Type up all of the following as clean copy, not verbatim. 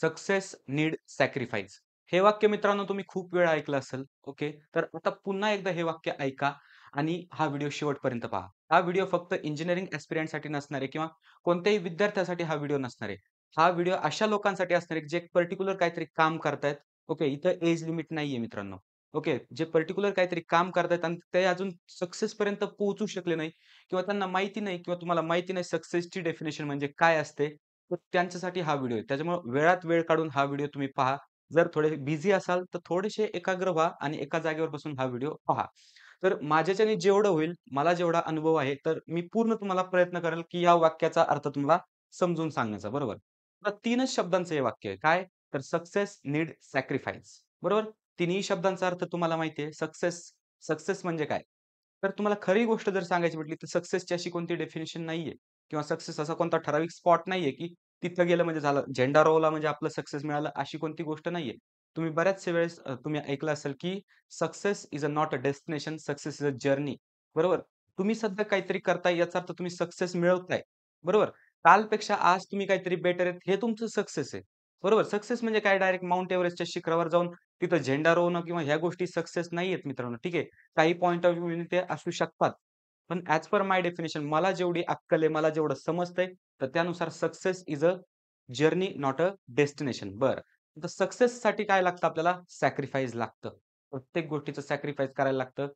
Success need sacrifice. हे वाक्य मित्रांनो तुम्ही खूप वेळा ऐकलं असेल. ओके. तर आता पुन्हा एकदा हे वाक्य ऐका आणि हा व्हिडिओ शेवटपर्यंत पहा. हा व्हिडिओ फक्त इंजिनिअरिंग ॲस्पिरंटसाठी नसणार आहे किंवा कोणत्याही विद्यार्थ्यासाठी हा व्हिडिओ नसणार आहे. हा व्हिडिओ अशा लोकांसाठी असणार आहे, जे पर्टिक्युलर काहीतरी काम करतायत. ओके. इथं एज लिमिट नाहीये मित्रांनो. ओके. जे पर्टिक्युलर काहीतरी काम करतायत आणि ते अजून सक्सेसपर्यंत पोहोचू शकले नाही किंवा त्यांना माहिती नाही किंवा तुम्हाला माहिती नाही सक्सेसची डेफिनिशन म्हणजे काय असते. तर त्यांच्यासाठी हा व्हिडिओ आहे. त्याच्यामुळे वेळात वेळ काढून हा व्हिडिओ तुम्ही पहा. जर थोडे बिझी असाल, तर थोडेसे एकाग्र व्हा आणि एका जागेवर बसून हा व्हिडिओ पहा. तर माझ्याच्याने जेवढं होईल, मला जेवढा अनुभव आहे, तर मी पूर्ण तुम्हाला प्रयत्न करेल, की या वाक्याचा अर्थ तुम्हाला समजून सांगण्याचा. बरोबर? तर 3च शब्दांचं हे वाक्य आहे. काय? तर सक्सेस नीड सॅक्रिफाईस. बरोबर? तिन्ही शब्दांचा अर्थ तुम्हाला माहिती आहे. सक्सेस सक्सेस म्हणजे काय? तर तुम्हाला खरी गोष्ट जर सांगायची म्हटली, तर सक्सेसची अशी कोणती डेफिनिशन नाहीये किंवा सक्सेस असा कोणता ठराविक स्पॉट नाहीये, की तिथं गेलं म्हणजे झालं. झेंडा रोवला म्हणजे आपलं सक्सेस मिळालं, अशी कोणती गोष्ट नाहीये. तुम्ही बऱ्याचशा वेळेस तुम्ही ऐकलं असेल, की success is not a destination, success is a journey. बरोबर? तुम्ही सध्या काहीतरी करताय याचा अर्थ तुम्ही सक्सेस मिळवताय. बरोबर? कालपेक्षा आज तुम्ही काहीतरी बेटर आहेत, हे तुमचं सक्सेस आहे. बरोबर? सक्सेस म्हणजे काय डायरेक्ट माउंट एव्हरेस्टच्या शिखरावर जाऊन तिथं झेंडा रोवणं किंवा ह्या गोष्टी सक्सेस नाहीयेत मित्रांनो. ठीक आहे. काही पॉइंट ऑफ व्ह्यूने ते असू शकतात. पण ॲज पर माय डेफिनिशन मला जेवढी अक्कल आहे, मला जेवढं समजतंय, तर त्यानुसार success is a journey not a destination. बरं. तर सक्सेससाठी काय लागतं आपल्याला? सॅक्रिफाईस लागतं. प्रत्येक गोष्टीचं सॅक्रिफाईस करायला लागतं.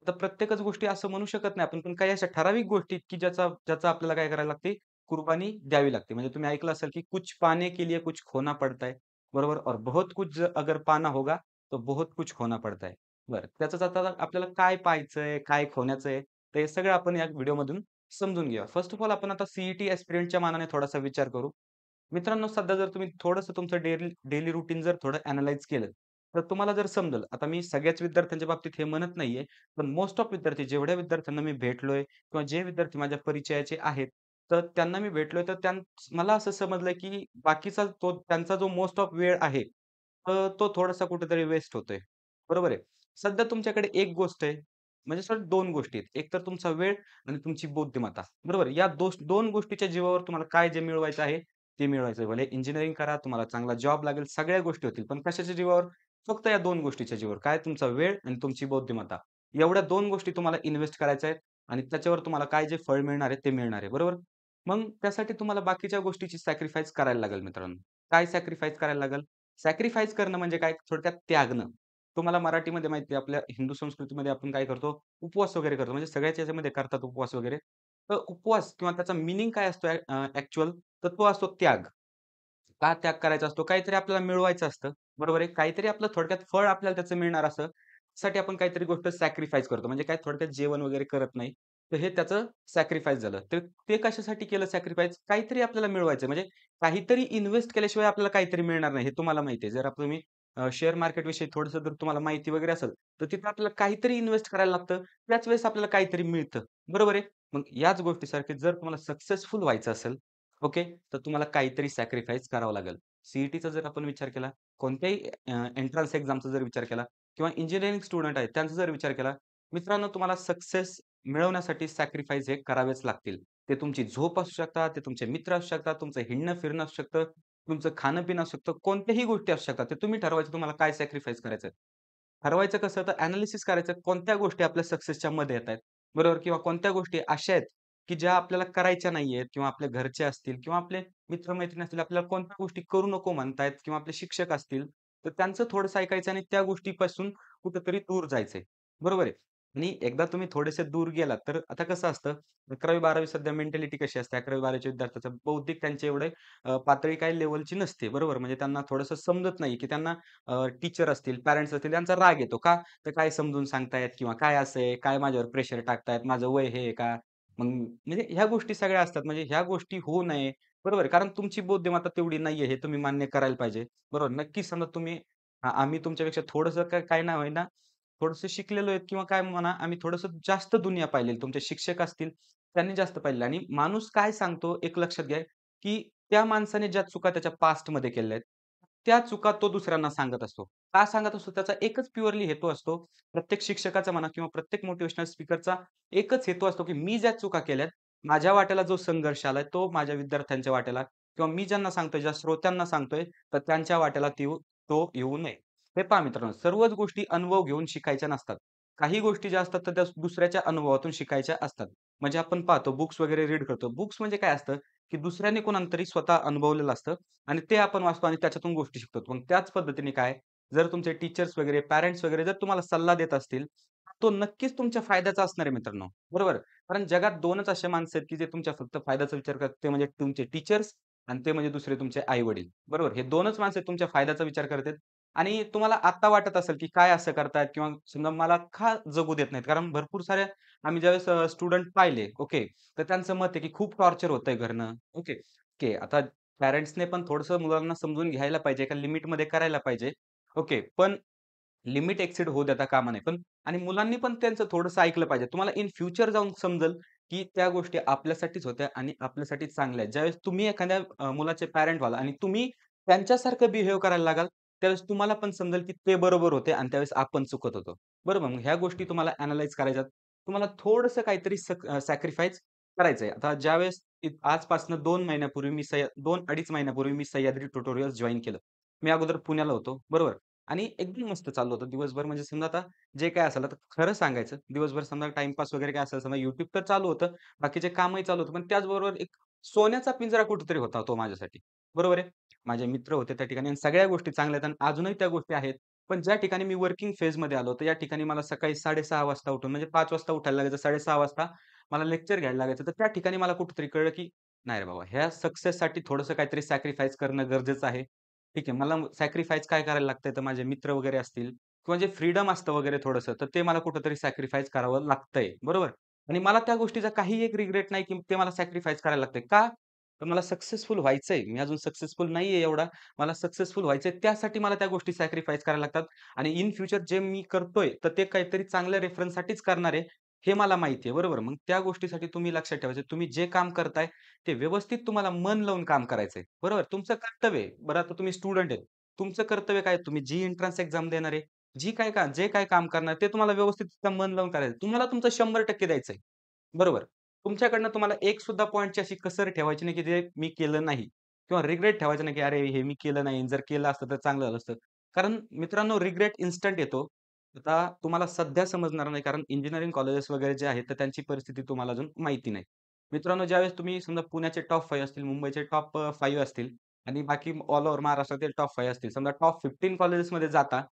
तर प्रत्येकच गोष्टी असं म्हणू शकत नाही आपण, पण काही अशा ठराविक गोष्टी की ज्याचा ज्याचा आपल्याला काय करायला लागते? कुर्बानी द्यावी लागते. म्हणजे तुम्ही ऐकलं असेल की कुछ पाने के लिए कुछ खोना पडता है. बरोबर? और बहुत कुछ अगर पाना होगा, तो बहुत कुछ खोना पडता है. बरं. त्याचंच आता आपल्याला काय पाहायचंय, काय खोण्याचंय, तर हे सगळं आपण या व्हिडिओमधून समजून घेऊया. फर्स्ट ऑफ ऑल आपण आता सी ॲस्पिरंटच्या मानाने थोडासा विचार करू. मित्रांनो, सध्या जर तुम्ही थोडंसं तुमचं डेली डेली रूटीन जर थोडं अॅनलाईज केलं, तर तुम्हाला जर समजेल. आता मी सगळ्याच विद्यार्थ्यांच्या बाबतीत हे म्हणत नाहीये, पण मोस्ट ऑफ विद्यार्थी जेवढ्या विद्यार्थ्यांना मी भेटलोय किंवा जे विद्यार्थी माझ्या परिचयाचे आहेत, तर त्यांना मी भेटलोय, तर मला असं समजलंय, की बाकीचा त्यांचा जो मोस्ट ऑफ वेळ आहे, तो थोडासा कुठेतरी वेस्ट होतोय. बरोबर आहे. सध्या तुमच्याकडे एक गोष्ट आहे, म्हणजे सर 2 गोष्टी आहेत. एक तर तुमचा वेळ आणि तुमची बुद्धिमत्ता. बरोबर. या 2 गोष्टीच्या जीवावर तुम्हाला काय जे मिळवायचं आहे, ते मिळवायचं आहे. भले इंजिनिअरिंग करा, तुम्हाला चांगला जॉब लागेल, सगळ्या गोष्टी होतील. पण कशाच्या जीवावर? फक्त या 2 गोष्टीच्या जीवावर. काय? तुमचा वेळ आणि तुमची बुद्धिमत्ता. एवढ्या 2 गोष्टी तुम्हाला इन्व्हेस्ट करायच्या आहेत आणि त्याच्यावर तुम्हाला काय जे फळ मिळणार आहे, ते मिळणार आहे. बरोबर? मग त्यासाठी तुम्हाला बाकीच्या गोष्टीची सॅक्रिफाईस करायला लागेल मित्रांनो. काय सॅक्रिफाईस करायला लागेल? सॅक्रिफाईस करणं म्हणजे काय? थोडक्यात त्यागणं. तुम्हाला मराठीमध्ये माहिती आहे, आपल्या हिंदू संस्कृतीमध्ये आपण काय करतो? उपवास वगैरे करतो. म्हणजे सगळ्याच याच्यामध्ये करतात उपवास वगैरे. तर उपवास किंवा त्याचा मीनिंग काय असतो तर तो असतो त्याग. का त्याग करायचा असतो? काहीतरी आपल्याला मिळवायचं असतं. बरोबर आहे. काहीतरी आपलं थोडक्यात फळ आपल्याला त्याचं मिळणार असतं. त्यासाठी आपण काहीतरी गोष्ट सॅक्रिफाईस करतो. म्हणजे काय थोडक्यात जेवण वगैरे करत नाही. तर हे त्याचं सॅक्रिफाईस झालं. तर ते कशासाठी केलं सॅक्रिफाईस? काहीतरी आपल्याला मिळवायचं म्हणजे काहीतरी इन्व्हेस्ट केल्याशिवाय आपल्याला काहीतरी मिळणार नाही, हे तुम्हाला माहिती आहे. जर तुम्ही शेअर मार्केटविषयी थोडंसं जर तुम्हाला माहिती वगैरे असेल, तर तिथं आपल्याला काहीतरी इन्व्हेस्ट करायला लागतं. त्याच वेळेस आपल्याला काहीतरी मिळतं. बरोबर आहे? मग याच गोष्टीसारखी जर तुम्हाला सक्सेसफुल व्हायचं असेल, ओके, तर तुम्हाला काहीतरी सॅक्रिफाईस करावं लागेल. सी जर आपण विचार केला, कोणत्याही एंट्रन्स एक्झामचा जर विचार केला किंवा इंजिनिअरिंग स्टुडंट आहेत, त्यांचा जर विचार केला, मित्रांनो तुम्हाला सक्सेस मिळवण्यासाठी सॅक्रिफाईस हे करावेच लागतील. ते तुमची झोप असू शकतात, ते तुमचे मित्र असू शकतात, तुमचं हिंडणं-फिरणं असू शकतं, तुमचं खाणं-पिणं असू शकतं, कोणत्याही गोष्टी असू शकतात. ते तुम्ही ठरवायचं तुम्हाला काय सॅक्रिफाईस करायचं. ठरवायचं कसं तर एनालिसिस करायचं कोणत्या गोष्टी आपल्या सक्सेसच्या मध्ये येतायत. बरोबर किंवा कोणत्या गोष्टी अशा आहेत, की ज्या आपल्याला करायच्या नाहीयेत किंवा आपल्या घरचे असतील किंवा आपले मित्र-मैत्रिणी असतील, आपल्याला कोणत्या गोष्टी करू नको म्हणतायत किंवा आपले शिक्षक असतील, तर त्यांचं थोडंसं ऐकायचं आणि त्या गोष्टीपासून कुठेतरी दूर जायचंय. बरोबर आहे. आणि एकदा तुम्ही थोडेसे दूर गेलात, तर आता कसं असतं 11वी-12वी सध्या मेंटॅलिटी कशी असते 11वी-12वीच्या विद्यार्थ्याचं बौद्धिक त्यांचे एवढे पातळी काही लेव्हलची नसते. बरोबर. म्हणजे त्यांना थोडंसं समजत नाही, की त्यांना टीचर असतील, पॅरेंट्स असतील त्यांचा राग येतो. का? तर काय समजून सांगतायत किंवा काय असं आहे, काय माझ्यावर प्रेशर टाकतायत, माझं वय हे आहे का? मग म्हणजे ह्या गोष्टी सगळ्या असतात. म्हणजे ह्या गोष्टी होऊ नये. बरोबर आहे. कारण तुमची बुद्धिमत्ता तेवढी नाहीये हे तुम्ही मान्य करायला पाहिजे. बरोबर. नक्कीच समजा तुम्ही आम्ही तुमच्यापेक्षा थोडंसं काय ना होईना, थोडंसं शिकलेलो आहेत किंवा काय म्हणा, आम्ही थोडंसं जास्त दुनिया पाहिलेली. तुमचे शिक्षक असतील, त्यांनी जास्त पाहिलेलं आणि माणूस काय सांगतो एक लक्षात घ्या, की त्या माणसाने ज्या चुका त्याच्या पास्टमध्ये केलेल्या आहेत, त्या चुका तो दुसऱ्यांना सांगत असतो. का सांगत असतो? त्याचा एकच प्युअरली हेतू असतो. प्रत्येक शिक्षकाचा म्हणा किंवा प्रत्येक मोटिव्हेशनल स्पीकरचा एकच हेतू असतो, की मी ज्या चुका केल्यात, माझ्या वाट्याला जो संघर्ष आलाय, तो माझ्या विद्यार्थ्यांच्या वाट्याला किंवा मी ज्यांना सांगतोय, ज्या श्रोत्यांना सांगतोय, तर त्यांच्या वाट्याला तो येऊ नये. हे पहा मित्रांनो, सर्वच गोष्टी अनुभव घेऊन शिकायच्या नसतात. काही गोष्टी ज्या असतात, तर त्या दुसऱ्याच्या अनुभवातून शिकायच्या असतात. म्हणजे आपण पाहतो बुक्स वगैरे रीड करतो. बुक्स म्हणजे काय असतं, की दुसऱ्याने कोणाला तरी स्वतः अनुभवलेलं असतं आणि ते आपण वाचतो आणि त्याच्यातून गोष्टी शिकतो. मग त्याच पद्धतीने काय, जर तुमचे टीचर्स वगैरे, पॅरेंट्स वगैरे जर तुम्हाला सल्ला देत असतील, तो नक्कीच तुमच्या फायद्याचा असणार आहे मित्रांनो. बरोबर? कारण जगात 2च असे माणसं आहेत, की जे तुमच्या फक्त फायद्याचा विचार करतात. ते म्हणजे तुमचे टीचर्स आणि ते म्हणजे दुसरे तुमचे आई-वडील. बरोबर? हे 2च माणसं आहेत तुमच्या फायद्याचा विचार करतात आणि तुम्हाला आता वाटत असेल, की काय असं करतायत किंवा समजा मला का जगू देत नाहीत? कारण भरपूर साऱ्या आम्ही ज्यावेळेस स्टुडंट पाहिले, ओके. तर त्यांचं मत आहे, की खूप टॉर्चर होतंय घरनं. ओके. ओके. आता पॅरेंट्सने पण थोडंसं मुलांना समजून घ्यायला पाहिजे, एका लिमिटमध्ये करायला पाहिजे. ओके. पण लिमिट एक्सीड होऊ देता कामा नये. पण आणि मुलांनी पण त्यांचं थोडंसं ऐकलं पाहिजे. तुम्हाला इन फ्युचर जाऊन समजेल, की त्या गोष्टी आपल्यासाठीच होत्या आणि आपल्यासाठीच चांगल्या आहेत. ज्यावेळेस तुम्ही एखाद्या मुलाचे पॅरेंट व्हाल आणि तुम्ही त्यांच्यासारखं बिहेव करायला लागाल, त्यावेळेस तुम्हाला पण समजेल, की ते बरोबर होते आणि त्यावेळेस आपण चुकत होतो. बरोबर? मग ह्या गोष्टी तुम्हाला अॅनलाईज करायच्यात. तुम्हाला थोडंसं काहीतरी सॅक्रिफाईस करायचंय. आता ज्यावेळेस आजपासून 2 महिन्यापूर्वी 2-2.5 महिन्यापूर्वी मी सह्याद्री ट्युटोरियल्स जॉइन केलं. मी अगोदर पुण्याला होतो. बरोबर? आणि एकदम मस्त चाललं होतं दिवसभर म्हणजे समजा आता जे काही असेल आता खरं सांगायचं दिवसभर समजा टाईमपास वगैरे काय असेल समजा YouTube तर चालू होतं. बाकीचे कामही चालू होतं. पण त्याचबरोबर एक सोन्याचा पिंजरा कुठेतरी होता तो माझ्यासाठी. बरोबर आहे. माझे मित्र होते त्या ठिकाणी आणि सगळ्या गोष्टी चांगल्या आहेत आणि अजूनही त्या गोष्टी आहेत. पण ज्या ठिकाणी मी वर्किंग फेजमध्ये आलो, तर या ठिकाणी मला सकाळी 6:30 वाजता उठून म्हणजे 5 वाजता उठायला लागायचं. 6:30 वाजता मला लेक्चर घ्यायला लागायचं. तर त्या ठिकाणी मला कुठेतरी कळलं, की नाही रे बाबा, ह्या सक्सेससाठी थोडंसं काहीतरी सॅक्रिफाईस करणं गरजेचं आहे. ठीक आहे. मला सॅक्रिफाईस काय करायला लागतंय, तर माझे मित्र वगैरे असतील किंवा जे फ्रीडम असतं वगैरे थोडंसं, तर ते मला कुठेतरी सॅक्रिफाईस करावं लागतंय. बरोबर? आणि मला त्या गोष्टीचा काही एक रिग्रेट नाही, की ते मला सॅक्रिफाईस करायला लागतंय. का? तर मला सक्सेसफुल व्हायचंय. मी अजून सक्सेसफुल नाहीये एवढा. मला सक्सेसफुल व्हायचंय. त्यासाठी मला त्या गोष्टी सॅक्रिफाईस करायला लागतात आणि इन फ्युचर जे मी करतोय, तर ते काहीतरी चांगल्या रेफरन्ससाठीच करणार आहे, हे मला माहिती आहे. बरोबर? मग त्या गोष्टीसाठी तुम्ही लक्षात ठेवायचं. तुम्ही जे काम करताय, ते व्यवस्थित तुम्हाला मन लावून काम करायचंय. बरोबर? तुमचं कर्तव्य आहे. बरं आता तुम्ही स्टुडंट आहेत. तुमचं कर्तव्य काय आहे? तुम्ही जी एंट्रन्स एक्झाम देणार आहे, जे काही काम करणार ते तुम्हाला व्यवस्थित तिथं मन लावून करायचं. तुम्हाला तुमचं 100% द्यायचंय. बरोबर. तुमच्याकडनं तुम्हाला एक सुद्धा पॉइंटची अशी कसर ठेवायची नाही, की जे मी केलं नाही किंवा रिग्रेट ठेवायचं नाही, की "अरे, हे मी केलं नाही. जर केलं असतं तर चांगलं झालं असतं." कारण मित्रांनो रिग्रेट इन्स्टंट येतो. आता तुम्हाला सध्या समजणार नाही कारण इंजिनिअरिंग कॉलेजेस वगैरे जे आहेत, तर त्यांची परिस्थिती तुम्हाला अजून माहिती नाही. मित्रांनो, ज्यावेळेस तुम्ही समजा पुण्याचे टॉप 5 असतील, मुंबईचे टॉप 5 असतील आणि बाकी ऑल ओव्हर महाराष्ट्रातील टॉप 5 असतील. समजा टॉप 15 कॉलेजेसमध्ये जाता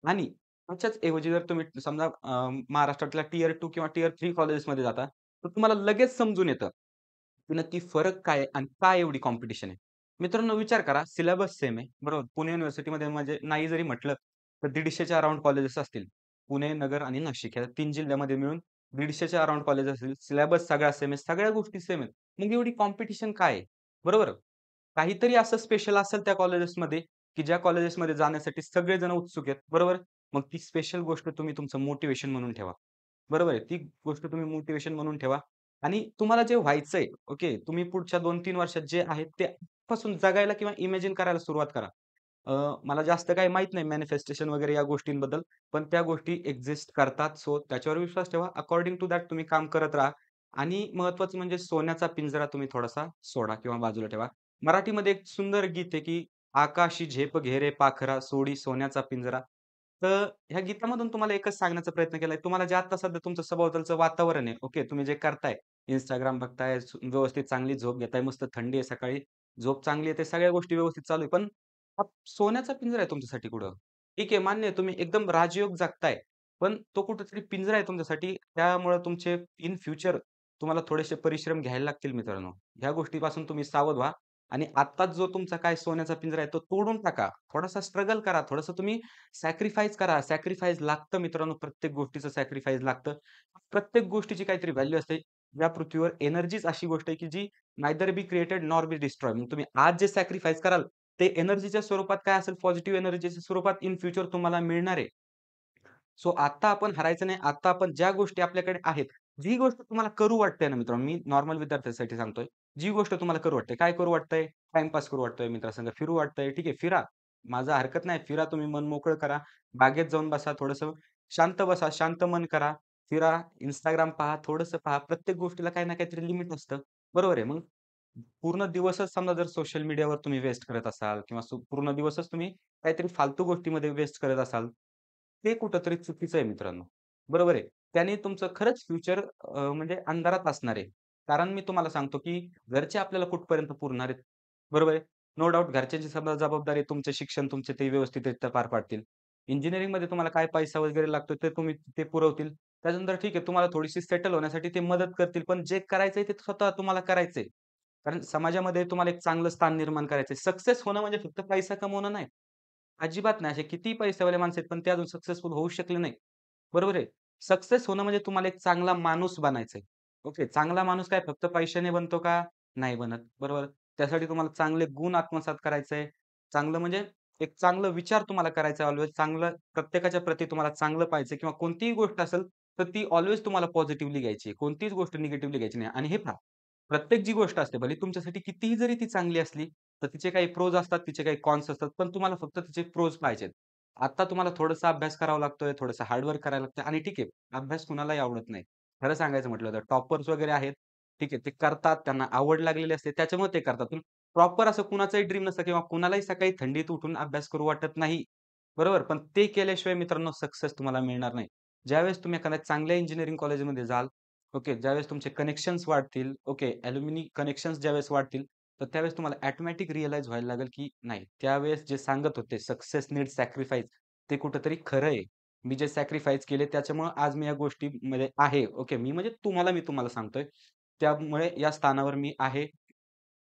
आणि त्याच्याच ऐवजी जर तुम्ही समजा महाराष्ट्रातल्या टियर 2 किंवा टियर 3 कॉलेजेसमध्ये जाता, तर तुम्हाला लगेच समजून येतं, की नक्की फरक काय आहे आणि का एवढी कॉम्पिटिशन आहे. मित्रांनो विचार करा, सिलेबस सेम आहे, बरोबर. पुणे युनिव्हर्सिटीमध्ये म्हणजे नाही जरी म्हटलं, तर 150च्या अराउंड कॉलेजेस असतील. पुणे, नगर आणि नाशिक या 3 जिल्ह्यामध्ये मिळून 150च्या अराउंड कॉलेज असतील. सिलेबस सगळा सेम आहे. सगळ्या गोष्टी सेम आहेत. मग एवढी कॉम्पिटिशन काय आहे? बरोबर. काहीतरी असं स्पेशल असेल त्या कॉलेजेसमध्ये, की ज्या कॉलेजेसमध्ये जाण्यासाठी सगळेजण उत्सुक आहेत. बरोबर. मग ती स्पेशल गोष्ट तुम्ही तुमचं मोटिव्हेशन म्हणून ठेवा. बरोबर आहे. ती गोष्ट तुम्ही मोटिव्हेशन म्हणून ठेवा आणि तुम्हाला जे व्हायचंय, ओके, तुम्ही पुढच्या 2-3 वर्षात जे आहे ते आजपासून जगायला किंवा इमॅजिन करायला सुरुवात करा. मला जास्त काही माहीत नाही मॅनिफेस्टेशन वगैरे या गोष्टींबद्दल, पण त्या गोष्टी एक्झिस्ट करतात. सो त्याच्यावर विश्वास ठेवा. अकॉर्डिंग टू दॅट तुम्ही काम करत राहा आणि महत्त्वाचं म्हणजे सोन्याचा पिंजरा तुम्ही थोडासा सोडा किंवा बाजूला ठेवा. मराठीमध्ये एक सुंदर गीत आहे, की "आकाशी झेप घे पाखरा, सोडी सोन्याचा पिंजरा." तर ह्या गीतामधून तुम्हाला एकच सांगण्याचा प्रयत्न केलाय. तुम्हाला जे आता सध्या तुमचं सभोवतालचं वातावरण आहे, ओके, तुम्ही जे करताय, Instagram बघताय, व्यवस्थित चांगली झोप घेताय, मस्त थंडी आहे सकाळी, झोप चांगली आहे, ते सगळ्या गोष्टी व्यवस्थित चालू आहे. पण हा सोन्याचा पिंजरा आहे तुमच्यासाठी कुठं. ठीक आहे, मान्य आहे तुम्ही एकदम राजयोग जगताय. पण तो कुठेतरी पिंजरा आहे तुमच्यासाठी. त्यामुळे तुमचे इन फ्युचर तुम्हाला थोडेसे परिश्रम घ्यायला लागतील मित्रांनो. ह्या गोष्टीपासून तुम्ही सावध व्हा आणि आत्ताच जो तुमचा काय सोन्याचा पिंजरा आहे तो तोडून टाका. थोडासा स्ट्रगल करा. थोडंसं तुम्ही सॅक्रिफाईस करा. सॅक्रिफाईस लागतं मित्रांनो. प्रत्येक गोष्टीचं सॅक्रिफाईस लागतं. प्रत्येक गोष्टीची काहीतरी व्हॅल्यू असते. या पृथ्वीवर एनर्जीच अशी गोष्ट आहे, की जी neither be created nor be destroy. मग तुम्ही आज जे सॅक्रिफाईस कराल, ते एनर्जीच्या स्वरूपात काय असेल, पॉझिटिव्ह एनर्जीच्या स्वरूपात इन फ्युचर तुम्हाला मिळणार आहे. सो आता आपण हरायचं नाही. आता आपण ज्या गोष्टी आपल्याकडे आहेत, जी गोष्ट तुम्हाला करू वाटते ना मित्रांनो, मी नॉर्मल विद्यार्थ्यांसाठी सांगतोय. जी गोष्ट तुम्हाला करू वाटते. काय करू वाटतंय? टाईमपास करू वाटतोय मित्रांसंग, फिरू वाटतंय. ठीक आहे, फिरा. माझं हरकत नाही. फिरा तुम्ही मन मोकळं करा. बागेत जाऊन बसा. थोडंसं शांत बसा. शांत मन करा. फिरा. Instagram पहा. थोडंसं पहा. प्रत्येक गोष्टीला काही ना काहीतरी लिमिट असतं. बरोबर आहे. मग पूर्ण दिवसच समजा जर सोशल मीडियावर तुम्ही वेस्ट करत असाल किंवा पूर्ण दिवसच तुम्ही काहीतरी फालतू गोष्टीमध्ये वेस्ट करत असाल, ते कुठेतरी चुकीचं आहे मित्रांनो. बरोबर आहे. त्याने तुमचं खरंच फ्युचर म्हणजे अंधारात असणार आहे. कारण मी तुम्हाला सांगतो, की घरचे आपल्याला कुठपर्यंत पुरणार आहेत. बरोबर आहे. नो डाउट घरच्यांची समजा जबाबदारी आहे, तुमचं शिक्षण तुमचे ते व्यवस्थितरित्या पार पाडतील. इंजिनिअरिंगमध्ये तुम्हाला काय पैसा वगैरे लागतो ते तुम्ही ते पुरवतील. त्याच्यानंतर ठीक आहे, तुम्हाला थोडीशी सेटल होण्यासाठी ते मदत करतील. पण जे करायचंय ते स्वतः तुम्हाला करायचंय. कारण समाजामध्ये तुम्हाला एक चांगलं स्थान निर्माण करायचंय. सक्सेस होणं म्हणजे फक्त पैसा कमवणं नाही. अजिबात नाही. असे कितीही पैसेवाले माणसं आहेत, पण ते अजून सक्सेसफुल होऊ शकले नाही. बरोबर आहे. सक्सेस होणं म्हणजे तुम्हाला एक चांगला माणूस बनायचंय. ओके. चांगला माणूस काय फक्त पैशाने बनतो का? नाही बनत. बरोबर. त्यासाठी तुम्हाला चांगले गुण आत्मसात करायचंय. चांगलं म्हणजे एक चांगलं विचार तुम्हाला करायचा आहे ऑलवेज. चांगलं प्रत्येकाच्या प्रती तुम्हाला चांगलं पाहिजे किंवा कोणतीही गोष्ट असेल, तर ती ऑलवेज तुम्हाला पॉझिटिव्हली घ्यायची आहे. कोणतीच गोष्ट निगेटिव्हली घ्यायची नाही. आणि हे पहा, प्रत्येक जी गोष्ट असते, भले तुमच्यासाठी कितीही जरी ती चांगली असली, तर तिचे काही प्रोज असतात, तिचे काही कॉन्स असतात. पण तुम्हाला फक्त तिचे प्रोज पाहिजेत. आता तुम्हाला थोडासा अभ्यास करावा लागतोय, थोडंसं हार्ड करायला लागतं आणि ठीक आहे, अभ्यास कुणालाही आवडत नाही. खरं सांगायचं म्हटलं तर टॉपर्स वगैरे आहेत, ठीक आहे, ते करतात, त्यांना आवड लागलेली असते, त्याच्यामुळे ते करतात. पण प्रॉपर असं कुणाचंही ड्रीम नसतं किंवा कुणालाही सकाळी थंडीत उठून अभ्यास करू वाटत नाही. बरोबर? पण ते केल्याशिवाय मित्रांनो सक्सेस तुम्हाला मिळणार नाही. ज्यावेळेस तुम्ही एखाद्या चांगल्या इंजिनिअरिंग कॉलेजमध्ये जाल, ओके, ज्यावेळेस तुमचे कनेक्शन्स वाढतील, ओके, अल्युमिनी कनेक्शन्स ज्यावेळेस वाढतील, तर त्यावेळेस तुम्हाला ऑटोमॅटिक रिअलाईज व्हायला लागेल, की नाही, त्यावेळेस जे सांगत होते सक्सेस नीड्स सॅक्रिफाईस ते कुठेतरी खरं आहे. मी जे सॅक्रिफाईस केले त्याच्यामुळे आज मी या गोष्टीमध्ये आहे. ओके, मी तुम्हाला सांगतोय. त्यामुळे या स्थानावर मी आहे.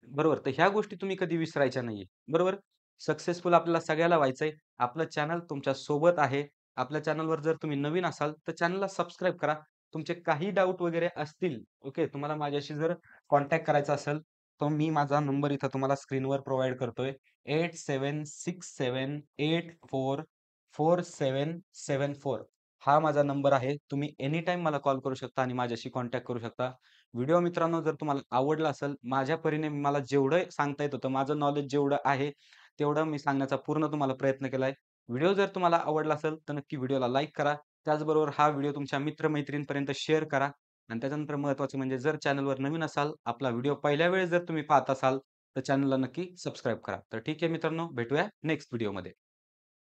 बरोबर. तर ह्या गोष्टी तुम्ही कधी विसरायच्या नाहीये. बरोबर. सक्सेसफुल आपल्याला सगळ्याला व्हायचंय. आपलं चॅनल तुमच्या सोबत आहे. आपल्या चॅनलवर जर तुम्ही नवीन असाल, तर चॅनलला सबस्क्राईब करा. तुमचे काही डाउट वगैरे असतील, ओके, तुम्हाला माझ्याशी जर कॉन्टॅक्ट करायचा असेल, तर मी माझा नंबर इथं तुम्हाला स्क्रीनवर प्रोव्हाईड करतोय. 8767844774 हा माझा नंबर आहे. तुम्ही एनी टाईम मला कॉल करू शकता आणि माझ्याशी कॉन्टॅक्ट करू शकता. व्हिडिओ मित्रांनो जर तुम्हाला आवडला असेल, माझ्या परीने मला जेवढं सांगता येत होतं, माझं नॉलेज जेवढं आहे, तेवढं मी सांगण्याचा पूर्ण तुम्हाला प्रयत्न केलाय. व्हिडिओ जर तुम्हाला आवडला असेल, तर नक्की व्हिडिओला लाईक करा. त्याचबरोबर हा व्हिडिओ तुमच्या मित्र-मैत्रिणींपर्यंत शेअर करा आणि त्याच्यानंतर महत्त्वाचं म्हणजे जर चॅनलवर नवीन असाल, आपला व्हिडिओ पहिल्या वेळेस जर तुम्ही पाहत असाल, तर चॅनलला नक्की सबस्क्राईब करा. तर ठीक आहे मित्रांनो, भेटूया नेक्स्ट व्हिडिओमध्ये.